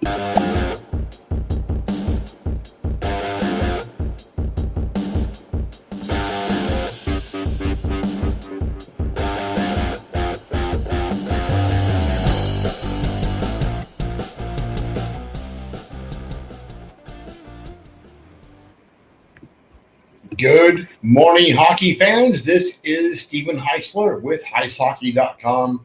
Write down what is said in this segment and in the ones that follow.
Good morning, hockey fans. This is Stephen Heisler with HeisHockey.com,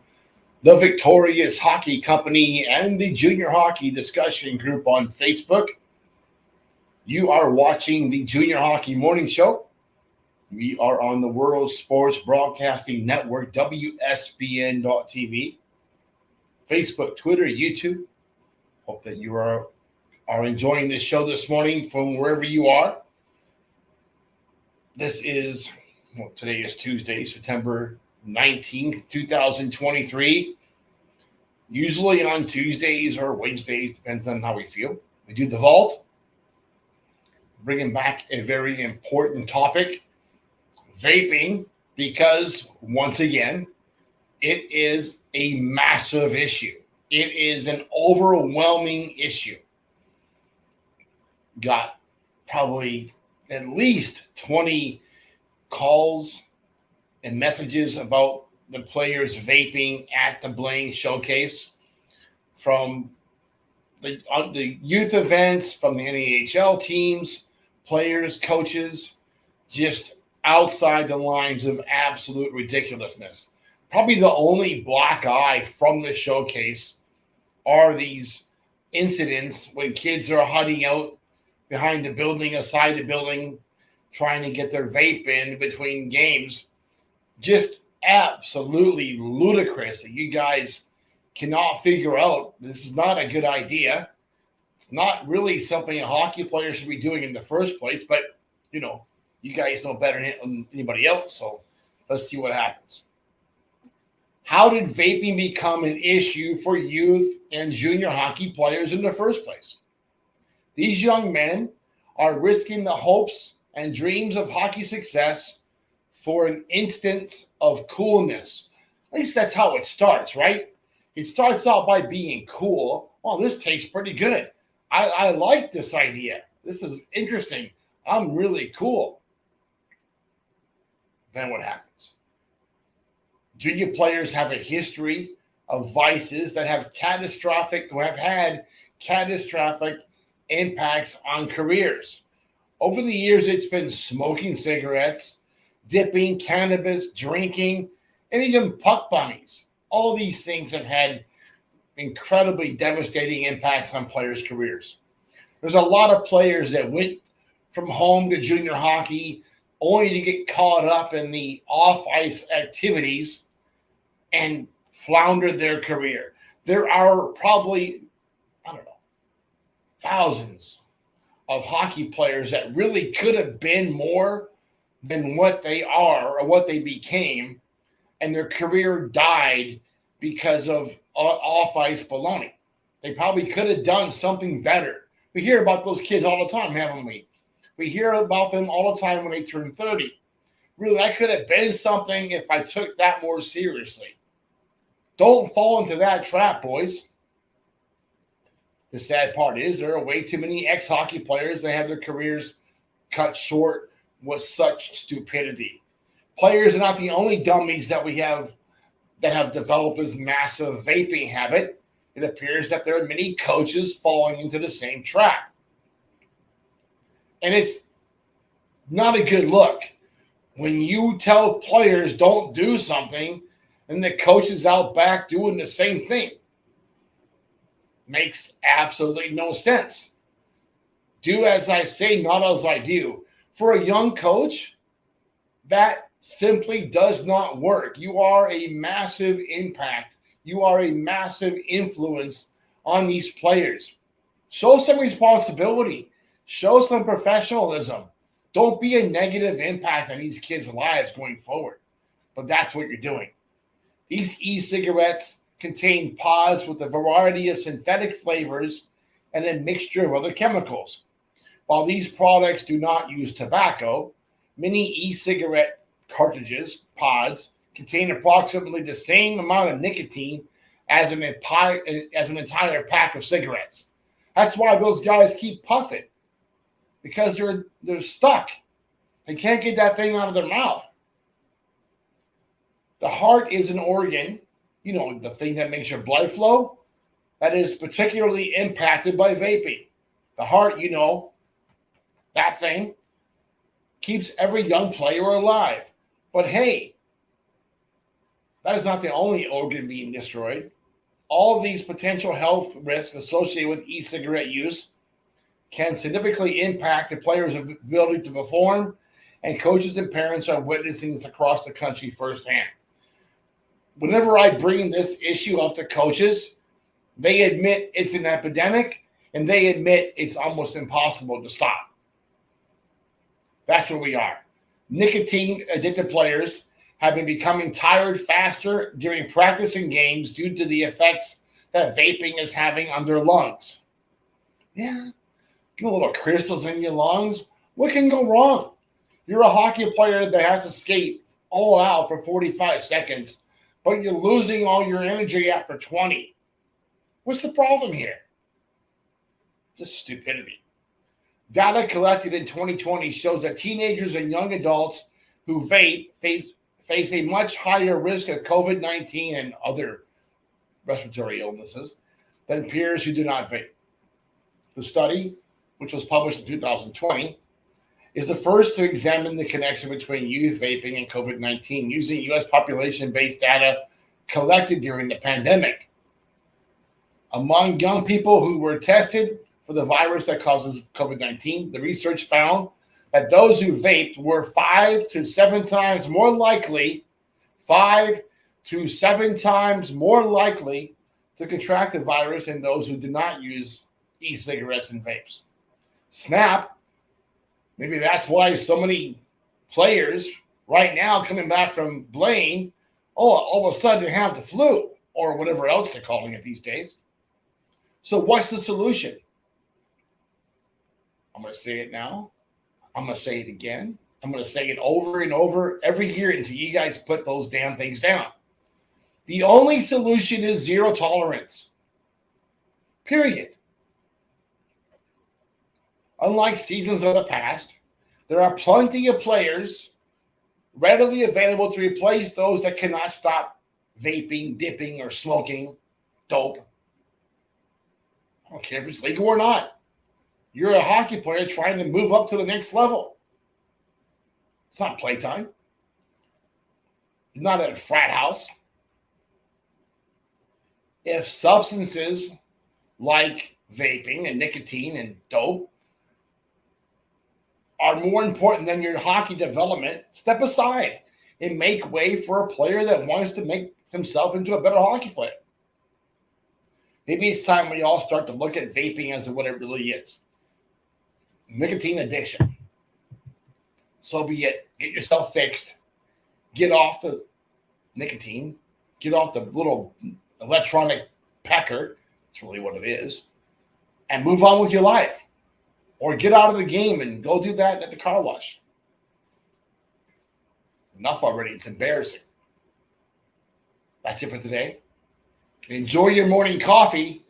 the Victorious Hockey Company, and the Junior Hockey Discussion Group on Facebook. You are watching the Junior Hockey Morning Show. We are on the World Sports Broadcasting Network, WSBN.TV, Facebook, Twitter, YouTube. Hope that you are enjoying this show this morning from wherever you are. Today is Tuesday, September 19th, 2023. Usually on Tuesdays or Wednesdays, depends on how we feel, we do the vault, bringing back a very important topic, vaping, because once again, it is a massive issue. It is an overwhelming issue. Got probably at least 20 calls and messages about the players vaping at the Blaine Showcase from the youth events, from the NAHL teams, players, coaches, just outside the lines of absolute ridiculousness. Probably the only black eye from the showcase are these incidents when kids are hiding out behind the building, aside the building, trying to get their vape in between games. Just absolutely ludicrous that you guys cannot figure out. This is not a good idea. It's not really something a hockey player should be doing in the first place, but, you guys know better than anybody else, so let's see what happens. How did vaping become an issue for youth and junior hockey players in the first place? These young men are risking the hopes and dreams of hockey success for an instance of coolness. At least that's how it starts, right? It starts out by being cool. Well, this tastes pretty good. I like this idea. This is interesting. I'm really cool. Then what happens? Junior players have a history of vices that have had catastrophic impacts on careers. Over the years, it's been smoking cigarettes, dipping, cannabis, drinking, and even puck bunnies. All these things have had incredibly devastating impacts on players' careers. There's a lot of players that went from home to junior hockey only to get caught up in the off-ice activities and flounder their career. There are probably, thousands of hockey players that really could have been more than what they are or what they became, and their career died because of off-ice baloney. They probably could have done something better. We hear about those kids all the time, haven't we? We hear about them all the time when they turn 30. Really, that could have been something if I took that more seriously. Don't fall into that trap, boys. The sad part is there are way too many ex-hockey players that have their careers cut short with such stupidity. Players are not the only dummies that we have that have developed this massive vaping habit. It appears that there are many coaches falling into the same trap. And it's not a good look when you tell players don't do something and the coach is out back doing the same thing. Makes absolutely no sense. Do as I say, not as I do. For a young coach, that simply does not work. You are a massive impact. You are a massive influence on these players. Show some responsibility. Show some professionalism. Don't be a negative impact on these kids' lives going forward. But that's what you're doing. These e-cigarettes contain pods with a variety of synthetic flavors and a mixture of other chemicals. While these products do not use tobacco, many e-cigarette cartridges, pods, contain approximately the same amount of nicotine as an entire pack of cigarettes. That's why those guys keep puffing, because they're stuck. They can't get that thing out of their mouth. The heart is an organ, the thing that makes your blood flow, that is particularly impacted by vaping. The heart, that thing keeps every young player alive. But hey, that is not the only organ being destroyed. All of these potential health risks associated with e-cigarette use can significantly impact the player's ability to perform, and coaches and parents are witnessing this across the country firsthand. Whenever I bring this issue up to coaches, they admit it's an epidemic, and they admit it's almost impossible to stop. That's where we are. Nicotine-addicted players have been becoming tired faster during practice and games due to the effects that vaping is having on their lungs. Yeah, get a little crystals in your lungs. What can go wrong? You're a hockey player that has to skate all out for 45 seconds, but you're losing all your energy after 20. What's the problem here? Just stupidity. Data collected in 2020 shows that teenagers and young adults who vape face a much higher risk of COVID-19 and other respiratory illnesses than peers who do not vape. The study, which was published in 2020, is the first to examine the connection between youth vaping and COVID-19 using U.S. population-based data collected during the pandemic. Among young people who were tested for the virus that causes COVID-19, the research found that those who vaped were 5 to 7 times more likely to contract the virus than those who did not use e-cigarettes and vapes. Snap, maybe that's why so many players right now coming back from Blaine, all of a sudden have the flu or whatever else they're calling it these days. So what's the solution? I'm going to say it now. I'm going to say it again. I'm going to say it over and over every year until you guys put those damn things down. The only solution is zero tolerance. Period. Unlike seasons of the past, there are plenty of players readily available to replace those that cannot stop vaping, dipping, or smoking dope. I don't care if it's legal or not. You're a hockey player trying to move up to the next level. It's not playtime. You're not at a frat house. If substances like vaping and nicotine and dope are more important than your hockey development, step aside and make way for a player that wants to make himself into a better hockey player. Maybe it's time we all start to look at vaping as what it really is. Nicotine addiction. So be it. Get yourself fixed. Get off the nicotine. Get off the little electronic pecker. That's really what it is. And move on with your life. Or get out of the game and go do that at the car wash. Enough already. It's embarrassing. That's it for today. Enjoy your morning coffee.